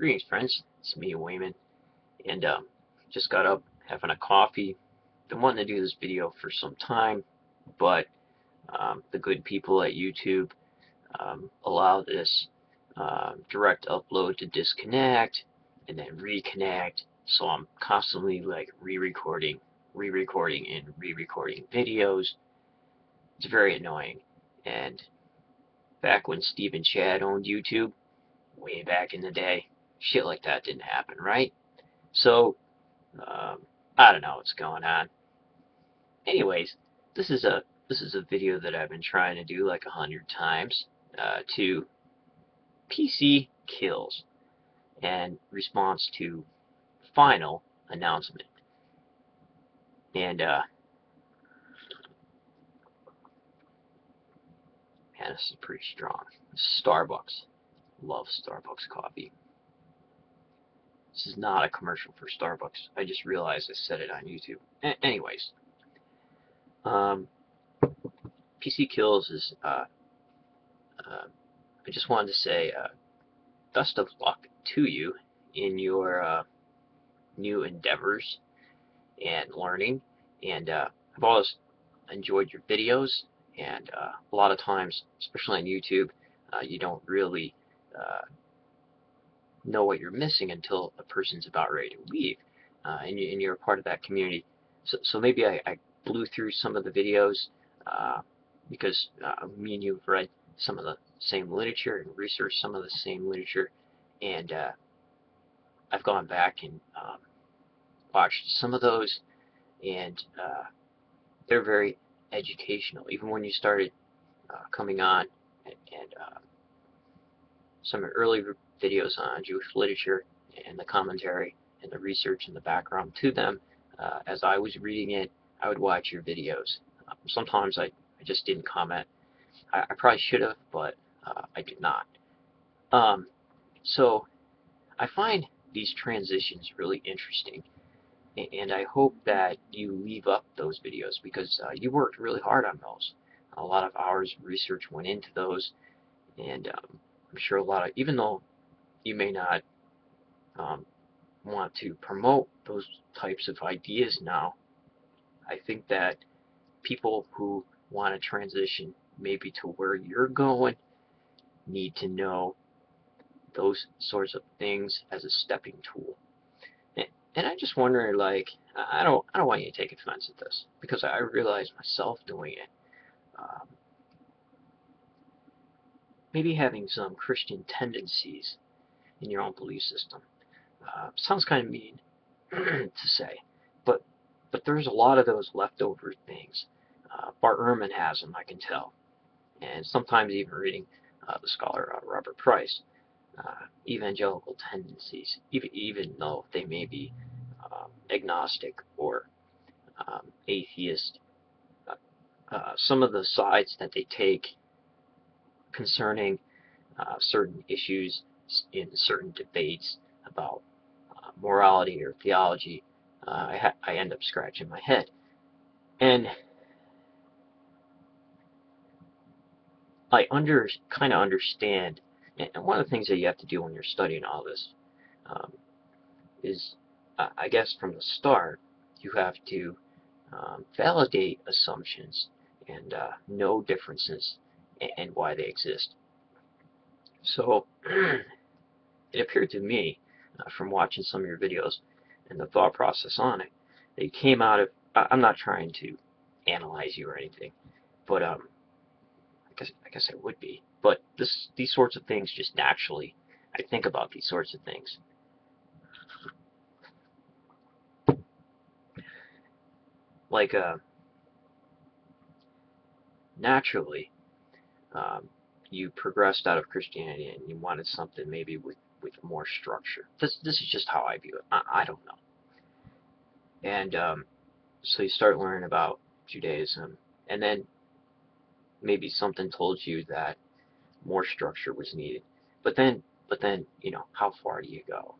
Greetings, friends. It's me, Wayman, and just got up having a coffee. Been wanting to do this video for some time, but the good people at YouTube allow this direct upload to disconnect and then reconnect. So I'm constantly like re-recording, and re-recording videos. It's very annoying. And back when Steve and Chad owned YouTube, way back in the day, shit like that didn't happen, right? So, I don't know what's going on. Anyways, this is a video that I've been trying to do like 100 times to PC kills and response to final announcement. And man, this is pretty strong. Starbucks. Love Starbucks coffee. This is not a commercial for Starbucks. I just realized I said it on YouTube. Anyways, um, PC kills is I just wanted to say best of luck to you in your new endeavors and learning. And I've always enjoyed your videos, and a lot of times, especially on YouTube, you don't really uh, know what you're missing until a person's about ready to leave, and you're a part of that community. So maybe I blew through some of the videos because me and you have read some of the same literature and researched some of the same literature, and I've gone back and watched some of those, and they're very educational. Even when you started coming on, and some early videos on Jewish literature and the commentary and the research and the background to them, as I was reading it, I would watch your videos. Sometimes I just didn't comment. I probably should have, but I did not. Um, so I find these transitions really interesting, and I hope that you leave up those videos because you worked really hard on those. A lot of hours of research went into those, and I'm sure a lot of, even though you may not um, want to promote those types of ideas now, I think that people who want to transition maybe to where you're going need to know those sorts of things as a stepping tool. And I just wonder, like, I don't want you to take offense at this because I realize myself doing it. Um, Maybe having some Christian tendencies in your own belief system. Sounds kind of mean to say, but there's a lot of those leftover things. Bart Ehrman has them, I can tell, and sometimes even reading the scholar Robert Price. Evangelical tendencies, even though they may be agnostic or atheist. Some of the sides that they take concerning certain issues in certain debates about morality or theology, I end up scratching my head. And I kind of understand, and one of the things that you have to do when you're studying all this um, is, I guess from the start, you have to validate assumptions and know differences and why they exist. So it appeared to me, from watching some of your videos and the thought process on it, that you came out of, I'm not trying to analyze you or anything, but I guess I would be. But these sorts of things just naturally, I think about these sorts of things. Like naturally, um, you progressed out of Christianity and you wanted something maybe with more structure. This is just how I view it. I don't know. And so you start learning about Judaism, and then maybe something told you that more structure was needed. But then, how far do you go?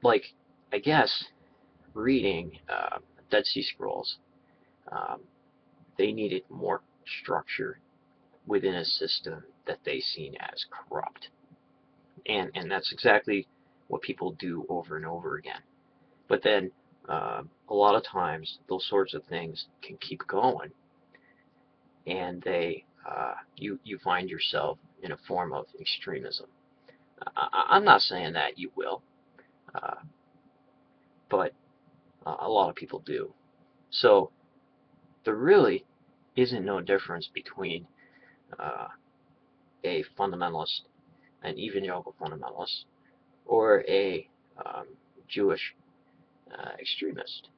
Like, I guess reading Dead Sea Scrolls, um, they needed more structure within a system that they seen as corrupt. and that's exactly what people do over and over again. But then a lot of times those sorts of things can keep going, and you find yourself in a form of extremism. I'm not saying that you will, uh, but a lot of people do. So there really isn't no difference between uh, a fundamentalist, an evangelical fundamentalist, or a Jewish extremist,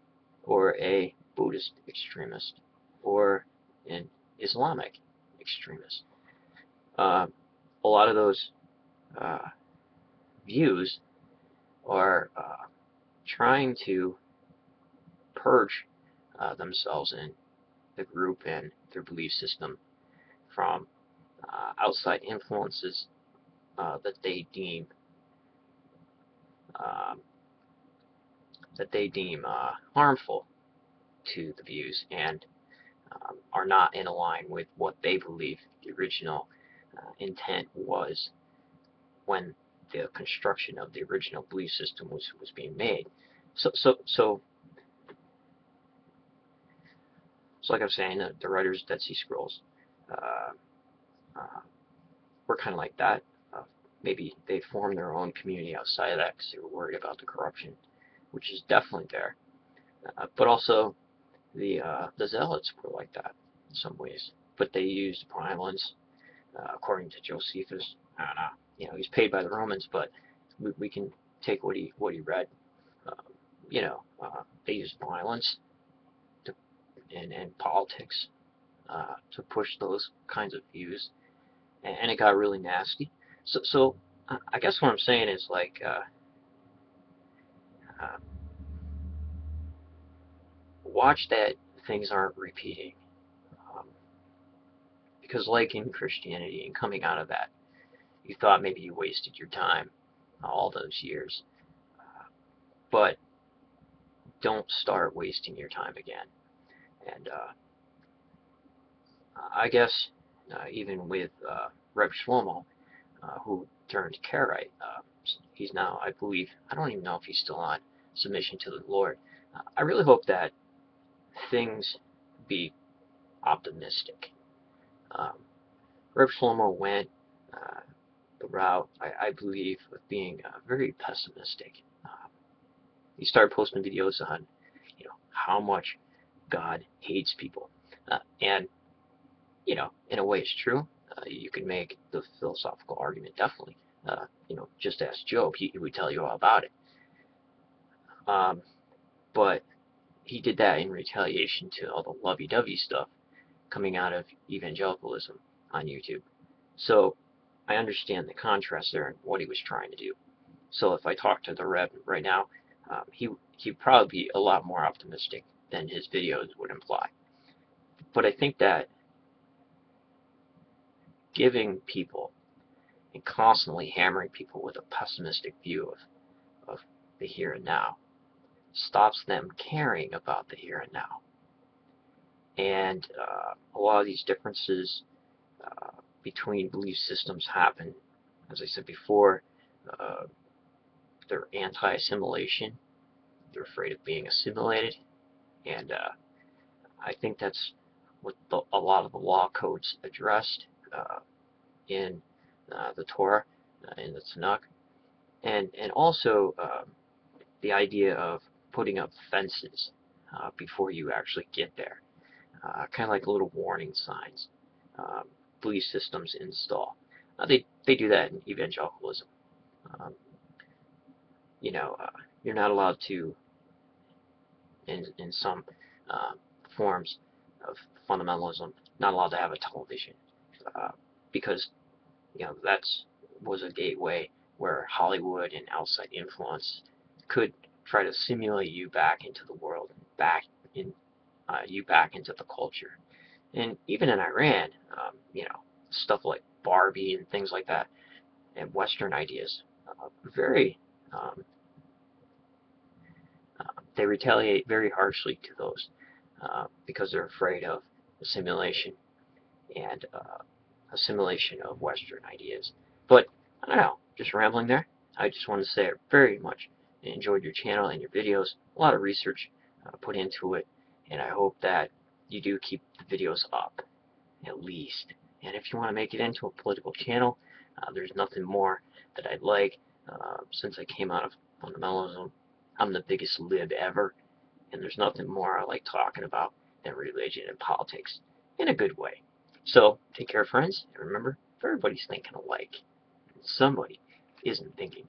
or a Buddhist extremist, or an Islamic extremist. Uh, a lot of those uh, views are trying to purge themselves and the group and their belief system from outside influences that they deem um, harmful to the views and are not in line with what they believe the original intent was when the construction of the original belief system was being made. So like I'm saying, the writers of Dead Sea Scrolls uh, uh, were kind of like that. Maybe they formed their own community outside of that because they were worried about the corruption, which is definitely there. But also the Zealots were like that in some ways, but they used violence, according to Josephus. I don't know, he's paid by the Romans, but we can take what he read. Uh, they used violence to, and politics to push those kinds of views, and it got really nasty. So I guess what I'm saying is like uh, watch that things aren't repeating. Um, because like in Christianity and coming out of that, you thought maybe you wasted your time all those years, but don't start wasting your time again. And I guess even with Reb Shlomo, who turned Karaite, he's now, I believe, I don't even know if he's still on submission to the Lord. I really hope that things be optimistic. Um, Reb Shlomo went uh, the route, I believe, of being very pessimistic. He started posting videos on, how much God hates people, and in a way, it's true. You can make the philosophical argument definitely. Just ask Job; he would tell you all about it. Um, but he did that in retaliation to all the lovey-dovey stuff coming out of evangelicalism on YouTube. So I understand the contrast there and what he was trying to do. So if I talk to the Rev right now, he'd probably be a lot more optimistic than his videos would imply. But I think that giving people and constantly hammering people with a pessimistic view of the here and now stops them caring about the here and now. And a lot of these differences between belief systems happen, as I said before, uh, they're anti-assimilation. They're afraid of being assimilated, and I think that's what a lot of the law codes addressed in the Torah, in the Tanakh, and also the idea of putting up fences before you actually get there, kind of like little warning signs. Um, Belief systems install. They do that in evangelicalism. Um, you're not allowed to, in some uh, forms of fundamentalism, not allowed to have a television uh, because that's was a gateway where Hollywood and outside influence could try to simulate you back into the world, back in you back into the culture. And even in Iran, stuff like Barbie and things like that, and Western ideas, very um, they retaliate very harshly to those because they're afraid of assimilation and assimilation of Western ideas. But I don't know. just rambling there. I just want to say I very much enjoyed your channel and your videos. A lot of research put into it, and I hope that you do keep the videos up, at least. And if you want to make it into a political channel, there's nothing more that I'd like. Since I came out of fundamentalism, I'm the biggest lib ever, and there's nothing more I like talking about than religion and politics in a good way. So, take care, friends, and remember, if everybody's thinking alike, somebody isn't thinking